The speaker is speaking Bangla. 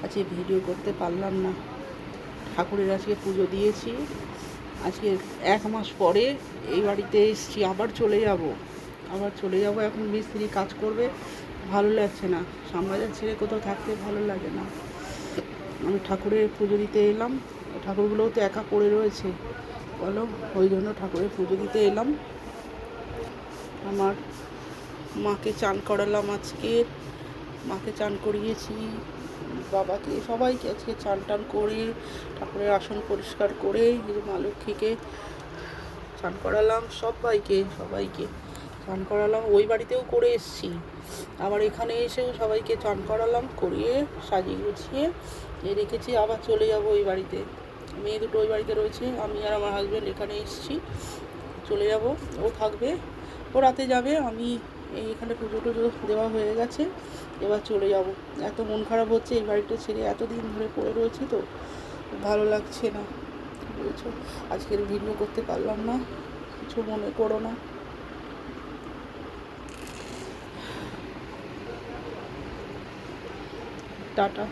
আজকে ভিডিও করতে পারলাম না। ঠাকুরের আজকে পুজো দিয়েছি, আজকে 1 মাস পরে এই বাড়িতে এসেছি। আবার চলে যাব। এখন মিস্ত্রি কাজ করবে, ভালো লাগছে না। শ্যামবাজার ছেড়ে কোথাও থাকতে ভালো লাগে না। আমি ঠাকুরের পুজো দিতে এলাম। ঠাকুরগুলোও তো একা পড়ে রয়েছে, বলো, ওই জন্য ঠাকুরের পুজো দিতে এলাম। আমার মাকে চান করালাম আজকে, মাকে চান করিয়েছি, বাবাকে, সবাইকে আজকে চান টান করে ঠাকুরের আসন পরিষ্কার করে মা লক্ষ্মীকে চান করালাম। সবাইকে চান করালাম। ওই বাড়িতেও করে এসেছি, আবার এখানে এসেও সবাইকে চান করালাম, করিয়ে সাজিয়ে গুছিয়ে রেখেছি। আবার চলে যাব ওই বাড়িতে। মেয়ে দুটো ওই বাড়িতে রয়েছে, আমি আর আমার হাজব্যান্ড এখানে এসেছি। চলে যাব, ও থাকবে, ও রাতে যাবে। আমি এখানে পুজো টুজো দেওয়া হয়ে গেছে, এবার চলে যাব। এত মন খারাপ হচ্ছে, এই বাড়িটা ছেড়ে এতদিন ধরে পড়ে রয়েছি তো, ভালো লাগছে না, বুঝেছো। আজকের ভিডিও করতে পারলাম না, কিছু মনে করো না। টাটা।